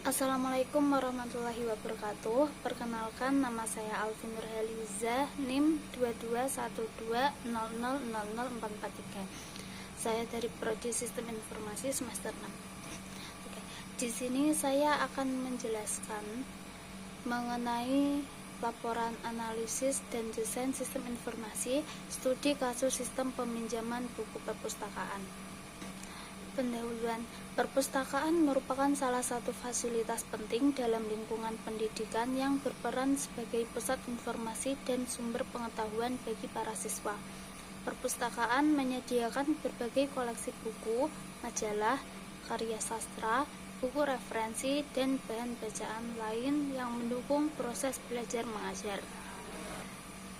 Assalamualaikum warahmatullahi wabarakatuh. Perkenalkan, nama saya Alvin Nurhaliza, NIM 221200000443. Saya dari Prodi Sistem Informasi semester 6. Oke. Di sini saya akan menjelaskan mengenai laporan analisis dan desain sistem informasi, studi kasus sistem peminjaman buku perpustakaan. Pendahuluan. Perpustakaan merupakan salah satu fasilitas penting dalam lingkungan pendidikan yang berperan sebagai pusat informasi dan sumber pengetahuan bagi para siswa. Perpustakaan menyediakan berbagai koleksi buku, majalah, karya sastra, buku referensi, dan bahan bacaan lain yang mendukung proses belajar mengajar.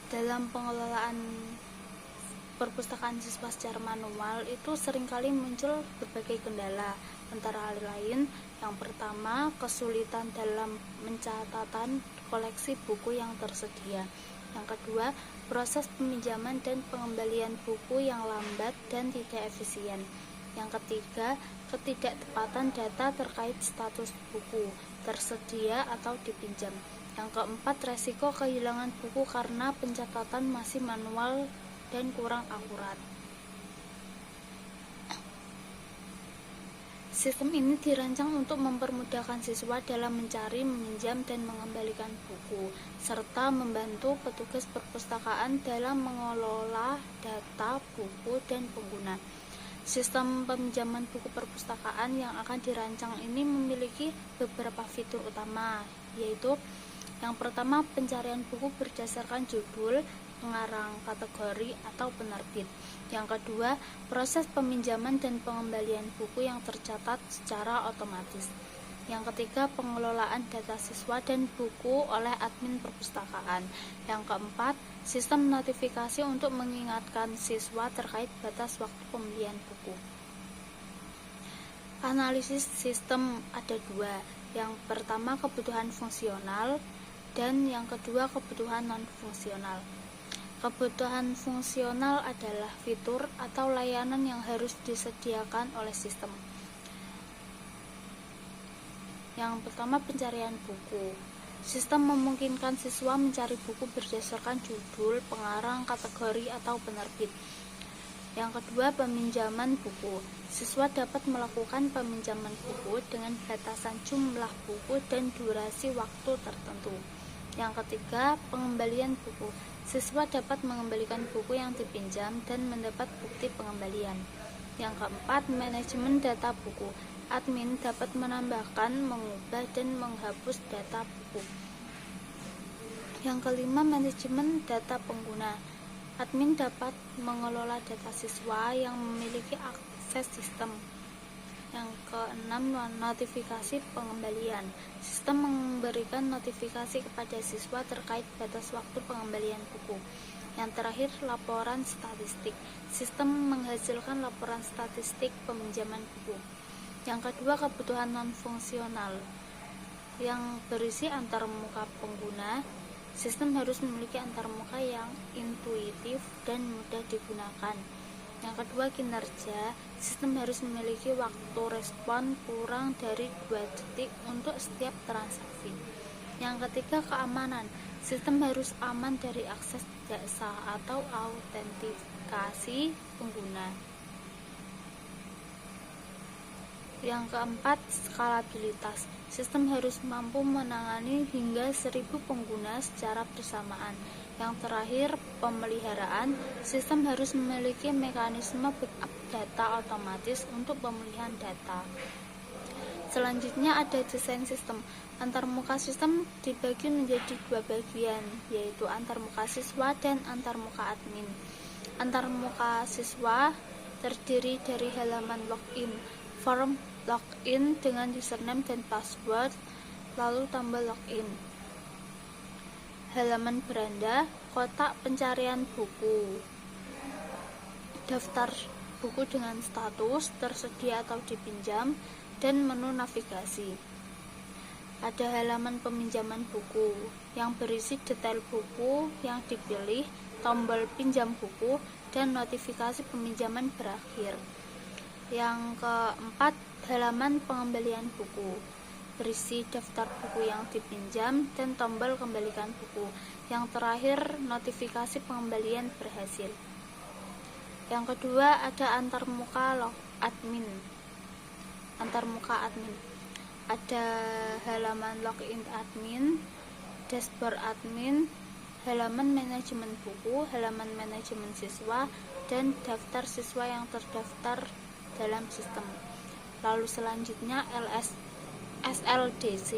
Dalam pengelolaan perpustakaan siswa secara manual itu seringkali muncul berbagai kendala, antara lain yang pertama, kesulitan dalam mencatatan koleksi buku yang tersedia. Yang kedua, proses peminjaman dan pengembalian buku yang lambat dan tidak efisien. Yang ketiga, ketidaktepatan data terkait status buku tersedia atau dipinjam. Yang keempat, resiko kehilangan buku karena pencatatan masih manual dan kurang akurat. Sistem ini dirancang untuk mempermudahkan siswa dalam mencari, meminjam, dan mengembalikan buku, serta membantu petugas perpustakaan dalam mengelola data buku dan pengguna. Sistem peminjaman buku perpustakaan yang akan dirancang ini memiliki beberapa fitur utama, yaitu yang pertama, pencarian buku berdasarkan judul, pengarang, kategori, atau penerbit. Yang kedua, proses peminjaman dan pengembalian buku yang tercatat secara otomatis. Yang ketiga, pengelolaan data siswa dan buku oleh admin perpustakaan. Yang keempat, sistem notifikasi untuk mengingatkan siswa terkait batas waktu pembelian buku. Analisis sistem ada dua. Yang pertama, kebutuhan fungsional, dan yang kedua, kebutuhan non-fungsional. Kebutuhan fungsional adalah fitur atau layanan yang harus disediakan oleh sistem. Yang pertama, pencarian buku. Sistem memungkinkan siswa mencari buku berdasarkan judul, pengarang, kategori, atau penerbit. Yang kedua, peminjaman buku. Siswa dapat melakukan peminjaman buku dengan batasan jumlah buku dan durasi waktu tertentu. Yang ketiga, pengembalian buku. Siswa dapat mengembalikan buku yang dipinjam dan mendapat bukti pengembalian. Yang keempat, manajemen data buku. Admin dapat menambahkan, mengubah, dan menghapus data buku. Yang kelima, manajemen data pengguna. Admin dapat mengelola data siswa yang memiliki akses sistem. Yang keenam, notifikasi pengembalian. Sistem memberikan notifikasi kepada siswa terkait batas waktu pengembalian buku. Yang terakhir, laporan statistik. Sistem menghasilkan laporan statistik peminjaman buku. Yang kedua, kebutuhan non-fungsional yang berisi antarmuka pengguna. Sistem harus memiliki antarmuka yang intuitif dan mudah digunakan. Yang kedua, kinerja. Sistem harus memiliki waktu respon kurang dari 2 detik untuk setiap transaksi. Yang ketiga, keamanan. Sistem harus aman dari akses tidak sah atau autentikasi pengguna. Yang keempat, skalabilitas. Sistem harus mampu menangani hingga 1000 pengguna secara bersamaan. Yang terakhir, pemeliharaan. Sistem harus memiliki mekanisme backup data otomatis untuk pemulihan data. Selanjutnya ada desain sistem. Antarmuka sistem dibagi menjadi 2 bagian, yaitu antarmuka siswa dan antarmuka admin. Antarmuka siswa terdiri dari halaman login, form login dengan username dan password, lalu tombol login, halaman beranda, kotak pencarian buku, daftar buku dengan status, tersedia atau dipinjam, dan menu navigasi. Ada halaman peminjaman buku yang berisi detail buku yang dipilih, tombol pinjam buku, dan notifikasi peminjaman berakhir. Yang keempat, halaman pengembalian buku. berisi daftar buku yang dipinjam, dan tombol kembalikan buku. Yang terakhir, notifikasi pengembalian berhasil. Yang kedua ada antarmuka admin. Ada halaman login admin, dashboard admin, halaman manajemen buku, halaman manajemen siswa, dan daftar siswa yang terdaftar dalam sistem. Lalu selanjutnya SLDC.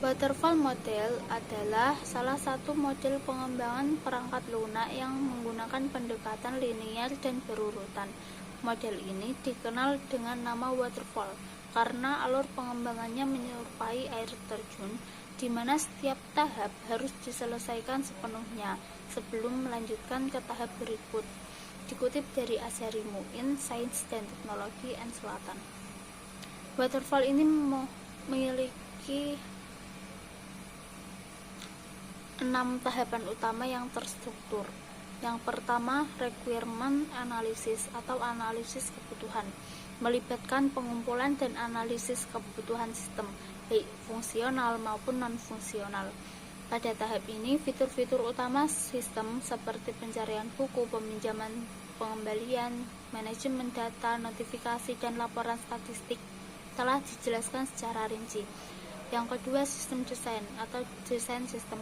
Waterfall model adalah salah satu model pengembangan perangkat lunak yang menggunakan pendekatan linear dan berurutan. Model ini dikenal dengan nama waterfall karena alur pengembangannya menyerupai air terjun, di mana setiap tahap harus diselesaikan sepenuhnya sebelum melanjutkan ke tahap berikut. Dikutip dari Azhari Muin, Sains dan Teknologi N Selatan. Waterfall ini memiliki 6 tahapan utama yang terstruktur. Yang pertama, requirement analysis atau analisis kebutuhan, melibatkan pengumpulan dan analisis kebutuhan sistem, baik fungsional maupun non-fungsional. Pada tahap ini, fitur-fitur utama sistem seperti pencarian buku, peminjaman, pengembalian, manajemen data, notifikasi, dan laporan statistik telah dijelaskan secara rinci. Yang kedua, sistem desain atau desain sistem.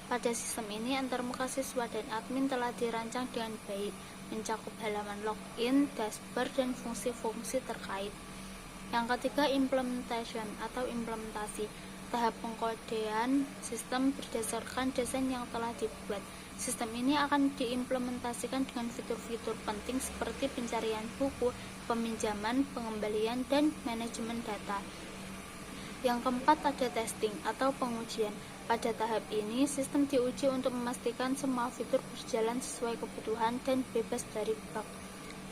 Pada sistem ini, antarmuka siswa dan admin telah dirancang dengan baik, mencakup halaman login, dashboard, dan fungsi-fungsi terkait. Yang ketiga, implementation atau implementasi. Tahap pengkodean sistem berdasarkan desain yang telah dibuat. Sistem ini akan diimplementasikan dengan fitur-fitur penting seperti pencarian buku, peminjaman, pengembalian, dan manajemen data. Yang keempat ada testing atau pengujian. Pada tahap ini, sistem diuji untuk memastikan semua fitur berjalan sesuai kebutuhan dan bebas dari bug.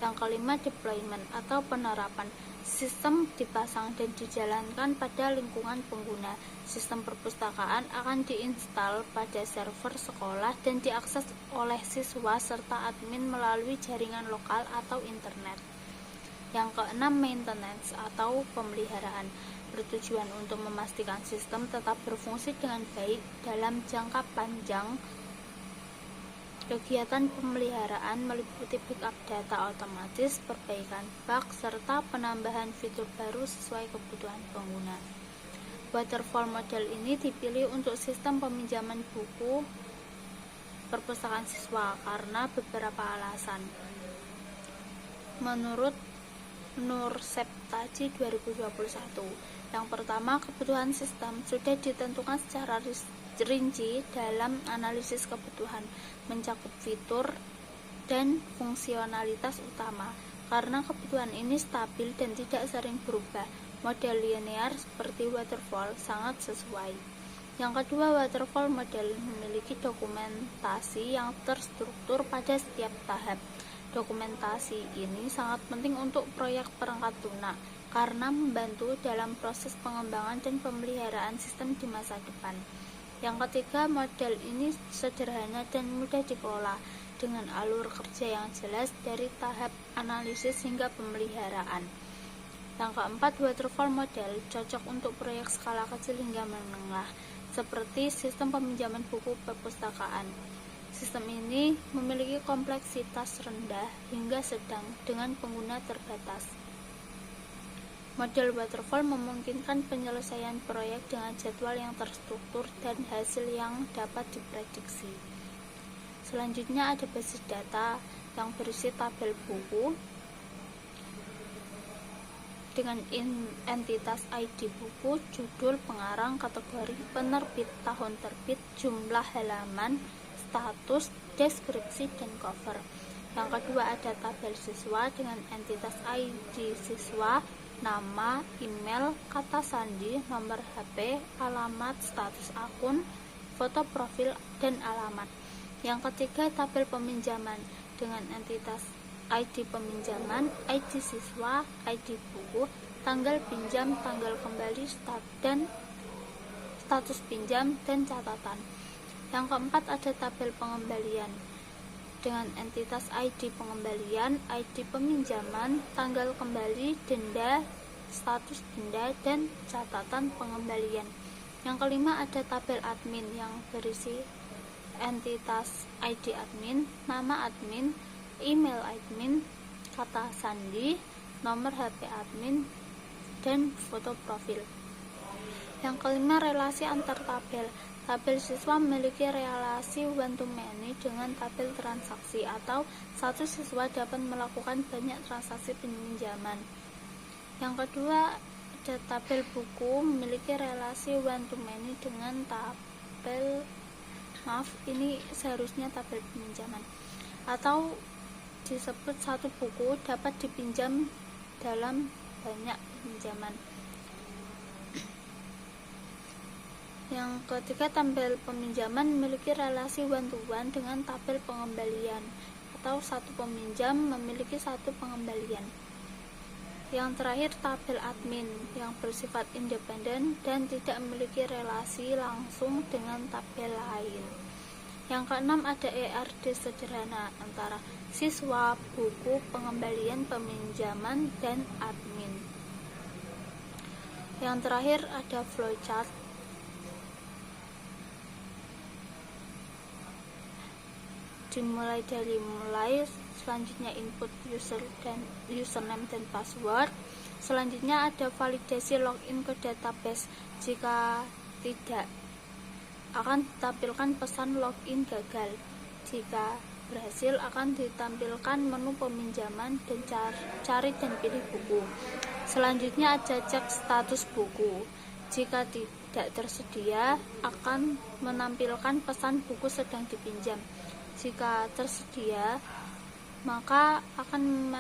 Yang kelima, deployment atau penerapan. Sistem dipasang dan dijalankan pada lingkungan pengguna. Sistem perpustakaan akan diinstal pada server sekolah dan diakses oleh siswa serta admin melalui jaringan lokal atau internet. Yang keenam, maintenance atau pemeliharaan, bertujuan untuk memastikan sistem tetap berfungsi dengan baik dalam jangka panjang. Kegiatan pemeliharaan meliputi backup data otomatis, perbaikan bug, serta penambahan fitur baru sesuai kebutuhan pengguna. Waterfall model ini dipilih untuk sistem peminjaman buku perpustakaan siswa karena beberapa alasan. Menurut Nur Septaji 2021, yang pertama, kebutuhan sistem sudah ditentukan secara rinci dalam analisis kebutuhan, mencakup fitur dan fungsionalitas utama. Karena kebutuhan ini stabil dan tidak sering berubah, model linear seperti waterfall sangat sesuai. Yang kedua, waterfall model memiliki dokumentasi yang terstruktur pada setiap tahap. Dokumentasi ini sangat penting untuk proyek perangkat lunak karena membantu dalam proses pengembangan dan pemeliharaan sistem di masa depan. Yang ketiga, model ini sederhana dan mudah dikelola dengan alur kerja yang jelas dari tahap analisis hingga pemeliharaan. Yang keempat, waterfall model cocok untuk proyek skala kecil hingga menengah seperti sistem peminjaman buku perpustakaan. Sistem ini memiliki kompleksitas rendah hingga sedang dengan pengguna terbatas. Model waterfall memungkinkan penyelesaian proyek dengan jadwal yang terstruktur dan hasil yang dapat diprediksi. Selanjutnya ada basis data yang berisi tabel buku dengan entitas ID buku, judul, pengarang, kategori, penerbit, tahun terbit, jumlah halaman, status, deskripsi, dan cover. Yang kedua ada tabel siswa dengan entitas ID siswa, nama, email, kata sandi, nomor HP, alamat, status akun, foto profil, dan alamat. Yang ketiga tabel peminjaman dengan entitas ID peminjaman, ID siswa, ID buku, tanggal pinjam, tanggal kembali, dan status pinjam dan catatan. Yang keempat ada tabel pengembalian dengan entitas ID pengembalian, ID peminjaman, tanggal kembali, denda, status denda, dan catatan pengembalian. Yang kelima ada tabel admin yang berisi entitas ID admin, nama admin, email admin, kata sandi, nomor HP admin, dan foto profil. Yang kelima relasi antar tabel. Tabel siswa memiliki relasi one to many dengan tabel transaksi, atau satu siswa dapat melakukan banyak transaksi pinjaman. Yang kedua ada tabel buku, memiliki relasi one to many dengan tabel ini seharusnya tabel pinjaman, atau disebut satu buku dapat dipinjam dalam banyak pinjaman. Yang ketiga, tabel peminjaman memiliki relasi one to one dengan tabel pengembalian, atau satu peminjam memiliki satu pengembalian. Yang terakhir, tabel admin yang bersifat independen dan tidak memiliki relasi langsung dengan tabel lain. Yang keenam ada ERD sederhana antara siswa, buku, pengembalian, peminjaman, dan admin. Yang terakhir ada flowchart dimulai dari selanjutnya input username dan password. Selanjutnya ada validasi login ke database. Jika tidak, akan ditampilkan pesan login gagal. Jika berhasil, akan ditampilkan menu peminjaman dan cari dan pilih buku. Selanjutnya ada cek status buku. Jika tidak tersedia, akan menampilkan pesan buku sedang dipinjam. Jika tersedia, maka akan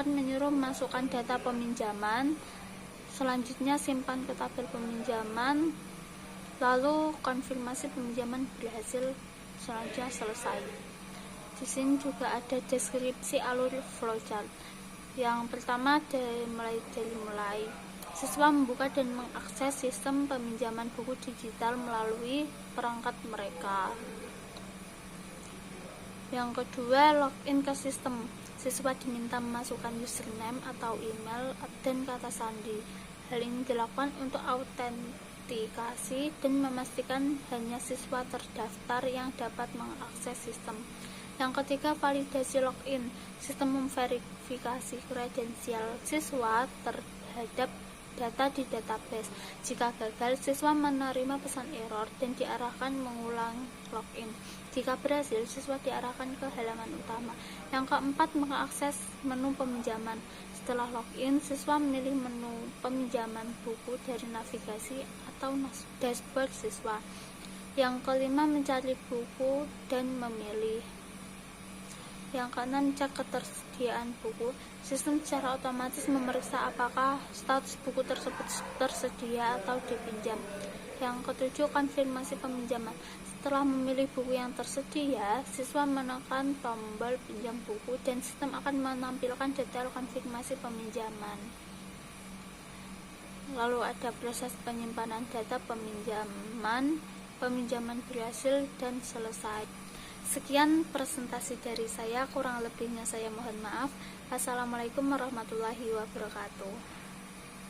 menyuruh masukkan data peminjaman. Selanjutnya simpan ke tabel peminjaman, lalu konfirmasi peminjaman berhasil. Selanjutnya selesai. Di sini juga ada deskripsi alur flowchart. Yang pertama mulai siswa membuka dan mengakses sistem peminjaman buku digital melalui perangkat mereka. Yang kedua, login ke sistem. Siswa diminta memasukkan username atau email dan kata sandi. Hal ini dilakukan untuk autentikasi dan memastikan hanya siswa terdaftar yang dapat mengakses sistem. Yang ketiga, validasi login. Sistem memverifikasi kredensial siswa terhadap data di database. Jika gagal, siswa menerima pesan error dan diarahkan mengulang login. Jika berhasil, siswa diarahkan ke halaman utama. Yang keempat, mengakses menu peminjaman. Setelah login, siswa memilih menu peminjaman buku dari navigasi atau dashboard siswa. Yang kelima, mencari buku dan memilih. Yang keenam, cek ketersediaan buku. Sistem secara otomatis memeriksa apakah status buku tersebut tersedia atau dipinjam. Yang ketujuh, konfirmasi peminjaman. Setelah memilih buku yang tersedia, siswa menekan tombol pinjam buku dan sistem akan menampilkan detail konfirmasi peminjaman. Lalu ada proses penyimpanan data peminjaman berhasil dan selesai. Sekian presentasi dari saya, kurang lebihnya saya mohon maaf. Assalamualaikum warahmatullahi wabarakatuh.